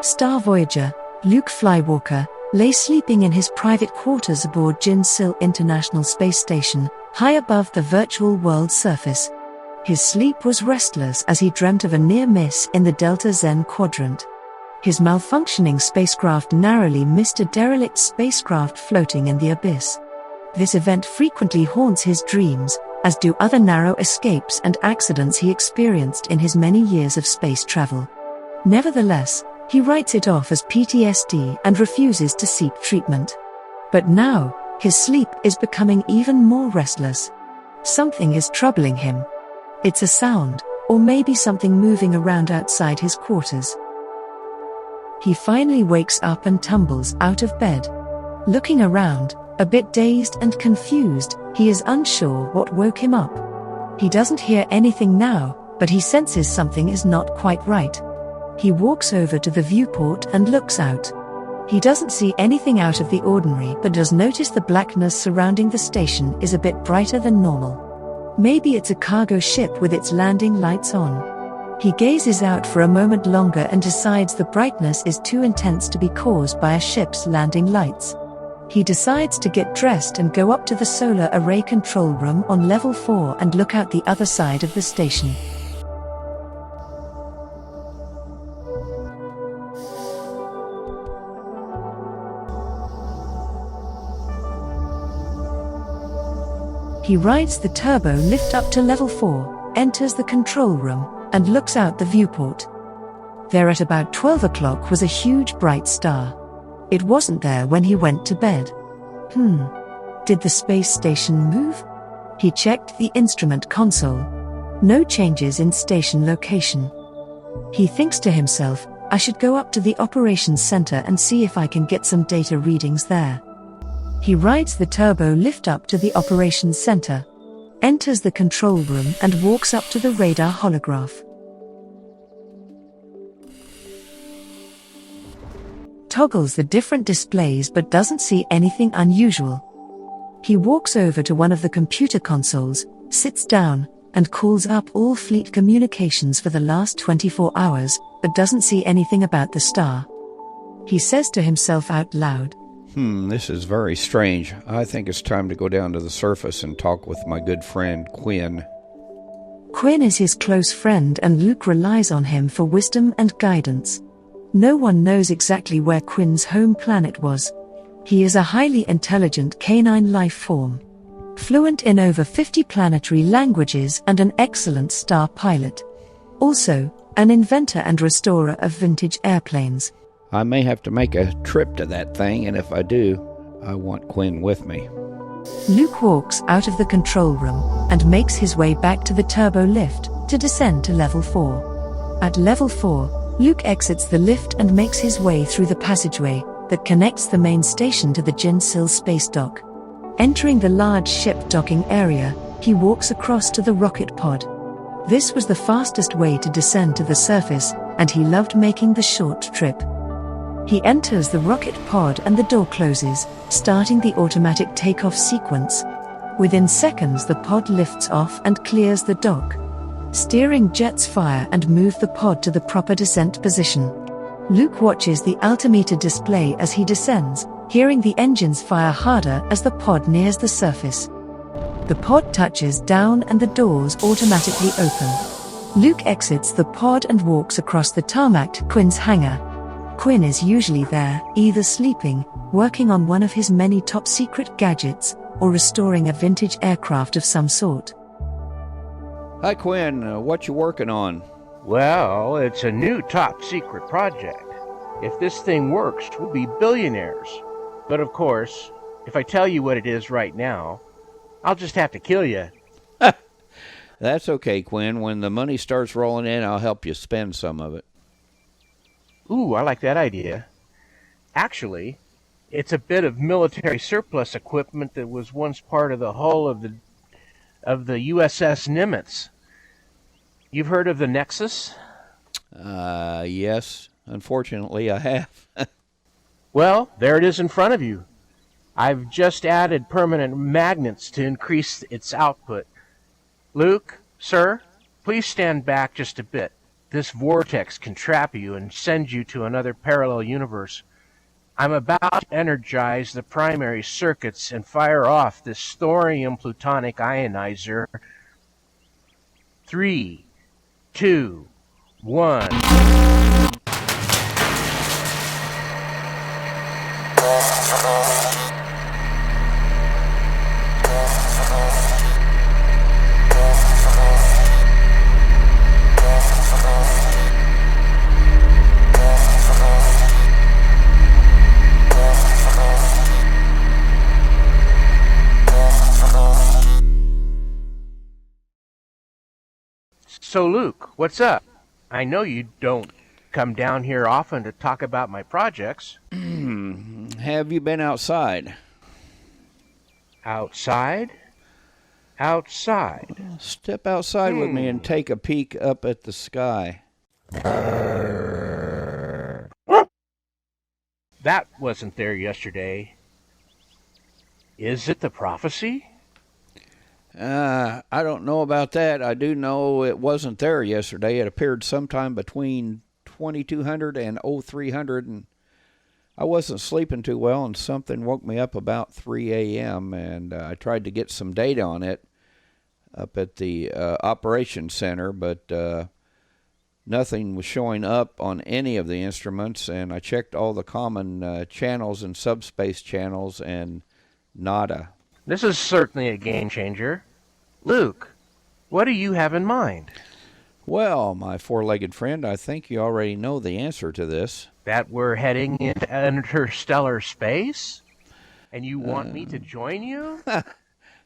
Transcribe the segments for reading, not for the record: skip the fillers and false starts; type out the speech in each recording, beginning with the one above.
Star Voyager, Luke Skywalker, lay sleeping in his private quarters aboard Jinsil International Space Station, high above the virtual world's surface. His sleep was restless as he dreamt of a near miss in the Delta Zen quadrant. His malfunctioning spacecraft narrowly missed a derelict spacecraft floating in the abyss. This event frequently haunts his dreams, as do other narrow escapes and accidents he experienced in his many years of space travel. Nevertheless, he writes it off as PTSD and refuses to seek treatment. But now, his sleep is becoming even more restless. Something is troubling him. It's a sound, or maybe something moving around outside his quarters. He finally wakes up and tumbles out of bed. Looking around, a bit dazed and confused, he is unsure what woke him up. He doesn't hear anything now, but he senses something is not quite right. He walks over to the viewport and looks out. He doesn't see anything out of the ordinary but does notice the blackness surrounding the station is a bit brighter than normal. Maybe it's a cargo ship with its landing lights on. He gazes out for a moment longer and decides the brightness is too intense to be caused by a ship's landing lights. He decides to get dressed and go up to the solar array control room on level 4 and look out the other side of the station. He rides the turbo lift up to level 4, enters the control room, and looks out the viewport. There at about 12 o'clock was a huge bright star. It wasn't there when he went to bed. Did the space station move? He checked the instrument console. No changes in station location. He thinks to himself, I should go up to the operations center and see if I can get some data readings there. He rides the turbo lift up to the operations center, enters the control room and walks up to the radar holograph. Toggles the different displays but doesn't see anything unusual. He walks over to one of the computer consoles, sits down, and calls up all fleet communications for the last 24 hours, but doesn't see anything about the star. He says to himself out loud, This is very strange. I think it's time to go down to the surface and talk with my good friend Quinn. Quinn is his close friend and Luke relies on him for wisdom and guidance. No one knows exactly where Quinn's home planet was. He is a highly intelligent canine life form, fluent in over 50 planetary languages and an excellent star pilot. Also, an inventor and restorer of vintage airplanes. I may have to make a trip to that thing, and if I do, I want Quinn with me. Luke walks out of the control room and makes his way back to the turbo lift to descend to level 4. At level 4, Luke exits the lift and makes his way through the passageway that connects the main station to the Jinsil space dock. Entering the large ship docking area, he walks across to the rocket pod. This was the fastest way to descend to the surface, and he loved making the short trip. He enters the rocket pod and the door closes, starting the automatic takeoff sequence. Within seconds the pod lifts off and clears the dock. Steering jets fire and move the pod to the proper descent position. Luke watches the altimeter display as he descends, hearing the engines fire harder as the pod nears the surface. The pod touches down and the doors automatically open. Luke exits the pod and walks across the tarmac to Quinn's hangar. Quinn is usually there, either sleeping, working on one of his many top-secret gadgets, or restoring a vintage aircraft of some sort. Hi Quinn, what you working on? Well, it's a new top-secret project. If this thing works, we'll be billionaires. But of course, if I tell you what it is right now, I'll just have to kill you. That's okay, Quinn. When the money starts rolling in, I'll help you spend some of it. Ooh, I like that idea. Actually, it's a bit of military surplus equipment that was once part of the hull of the USS Nimitz. You've heard of the Nexus? Yes. Unfortunately, I have. Well, there it is in front of you. I've just added permanent magnets to increase its output. Luke, sir, please stand back just a bit. this vortex can trap you and send you to another parallel universe. I'm about to energize the primary circuits and fire off this thorium plutonic ionizer. 3, 2, 1. So, Luke, what's up? I know you don't come down here often to talk about my projects. Have you been outside? Outside? Outside. Step outside with me and take a peek up at the sky. That wasn't there yesterday. Is it the prophecy? I don't know about that. I do know it wasn't there yesterday. It appeared sometime between 2200 and 0300, and I wasn't sleeping too well, and something woke me up about 3 a.m., and I tried to get some data on it up at the operations center, but nothing was showing up on any of the instruments, and I checked all the common channels and subspace channels, and nada. This is certainly a game changer. Luke, what do you have in mind? Well, my four-legged friend, I think you already know the answer to this. That we're heading into interstellar space? And you want me to join you?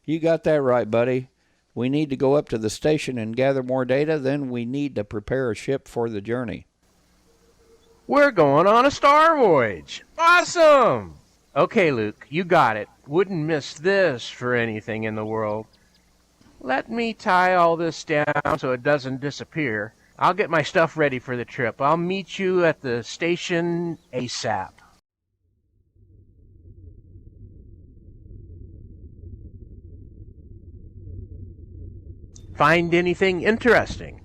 You got that right, buddy. We need to go up to the station and gather more data, then we need to prepare a ship for the journey. We're going on a star voyage. Awesome! Okay, Luke, you got it. Wouldn't miss this for anything in the world. Let me tie all this down so it doesn't disappear. I'll get my stuff ready for the trip. I'll meet you at the station ASAP. Find anything interesting?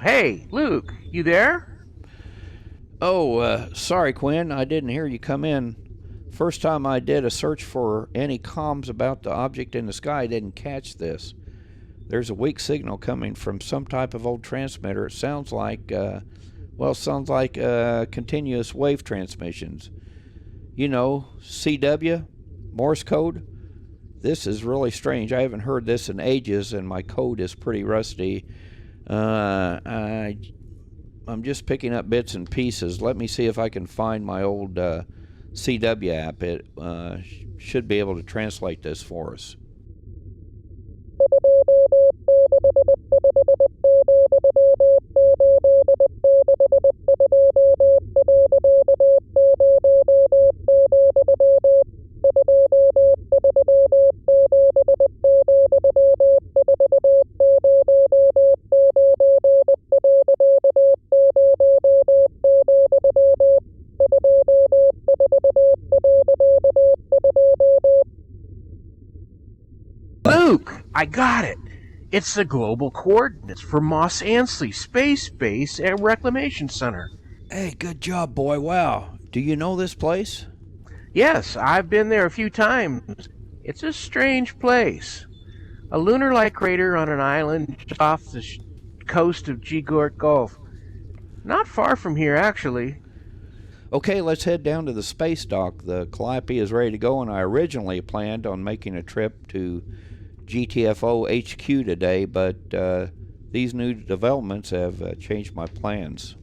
Hey, Luke, you there? Oh, sorry, Quinn. I didn't hear you come in. First time I did a search for any comms about the object in the sky, I didn't catch this. There's a weak signal coming from some type of old transmitter. It sounds like, continuous wave transmissions. You know, CW, Morse code. This is really strange. I haven't heard this in ages, and my code is pretty rusty. I'm just picking up bits and pieces. Let me see if I can find my old CW app. It should be able to translate this for us. Luke, I got it. It's the global coordinates for Moss Ansley Space Base and Reclamation Center. Hey, good job, boy. Wow. Do you know this place? Yes, I've been there a few times. It's a strange place. A lunar-like crater on an island just off the coast of Jigort Gulf. Not far from here, actually. Okay, let's head down to the space dock. The Calliope is ready to go, and I originally planned on making a trip to GTFO HQ today, but these new developments have changed my plans.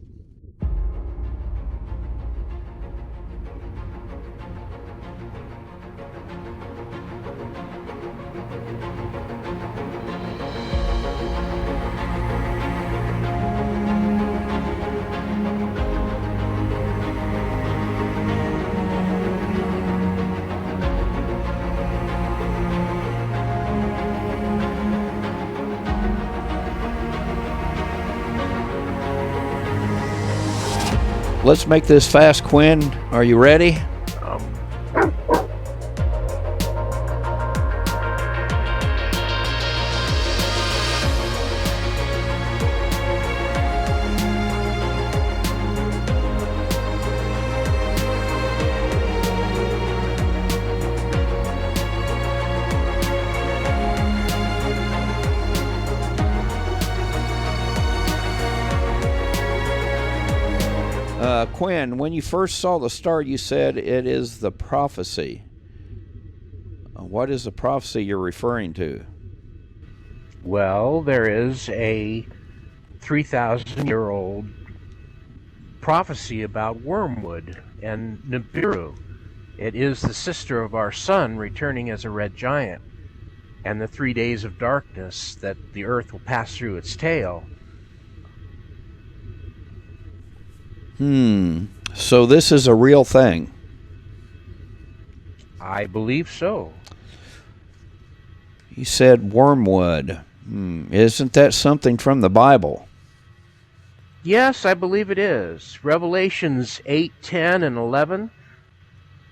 Let's make this fast, Quinn. Are you ready? Quinn, when you first saw the star, you said it is the prophecy. What is the prophecy you're referring to? Well, there is a 3,000-year-old prophecy about Wormwood and Nibiru. It is the sister of our sun returning as a red giant, and the 3 days of darkness that the earth will pass through its tail. So this is a real thing? I believe so. You said Wormwood. Isn't that something from the Bible? Yes, I believe it is. Revelations 8, 10, and 11.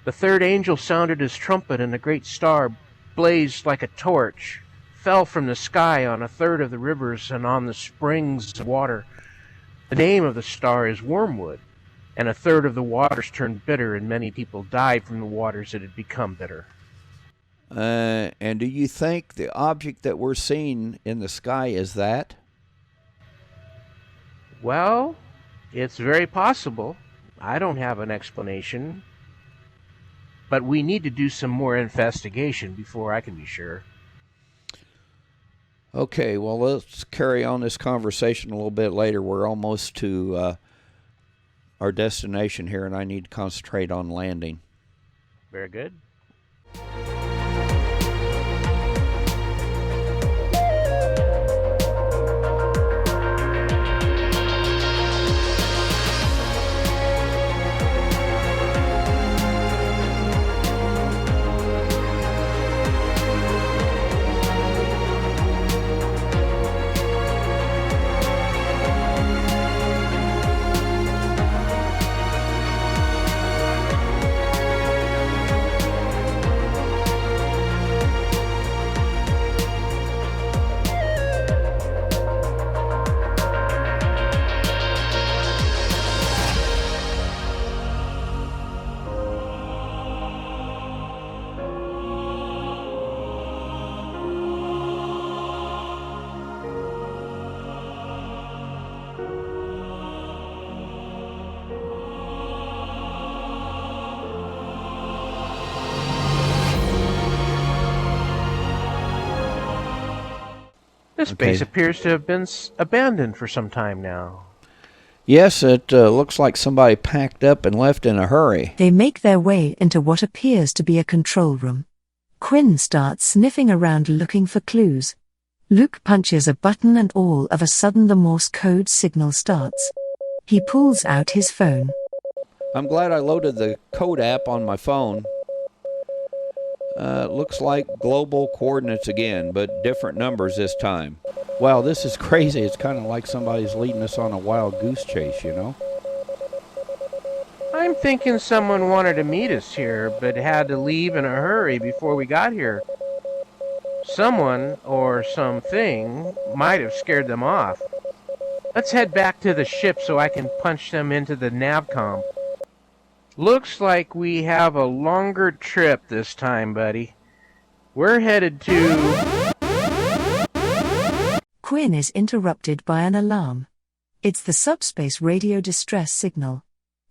The third angel sounded his trumpet, and a great star blazed like a torch, fell from the sky on a third of the rivers and on the springs of water. The name of the star is Wormwood, and a third of the waters turned bitter, and many people died from the waters that had become bitter. And do you think the object that we're seeing in the sky is that? Well, it's very possible. I don't have an explanation. But we need to do some more investigation before I can be sure. Okay, well, let's carry on this conversation a little bit later. We're almost to our destination here, and I need to concentrate on landing. Very good. This base appears to have been abandoned for some time now. Yes, it looks like somebody packed up and left in a hurry. They make their way into what appears to be a control room. Quinn starts sniffing around looking for clues. Luke punches a button and all of a sudden the Morse code signal starts. He pulls out his phone. I'm glad I loaded the code app on my phone. Looks like global coordinates again, but different numbers this time. Wow, this is crazy. It's kind of like somebody's leading us on a wild goose chase, you know? I'm thinking someone wanted to meet us here, but had to leave in a hurry before we got here. Someone, or something, might have scared them off. Let's head back to the ship so I can punch them into the navcom. Looks like we have a longer trip this time, buddy. We're headed to... Quinn is interrupted by an alarm. It's the subspace radio distress signal.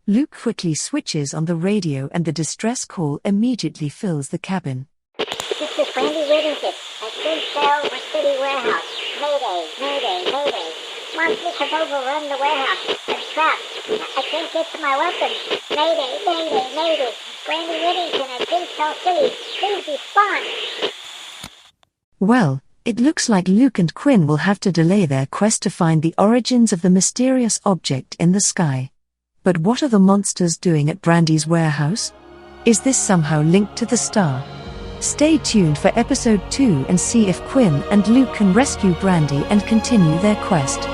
Luke quickly switches on the radio and the distress call immediately fills the cabin. This is Brandy Whittington at Goodfell City Warehouse. Mayday, mayday, mayday. Monsters have overrun the warehouse. I'm trapped. I can't get to my weapons. Mayday, mayday, mayday. Brandy Whittington at Goodfell City. Please respond. Well, it looks like Luke and Quinn will have to delay their quest to find the origins of the mysterious object in the sky. But what are the monsters doing at Brandy's warehouse? Is this somehow linked to the star? Stay tuned for episode 2 and see if Quinn and Luke can rescue Brandy and continue their quest.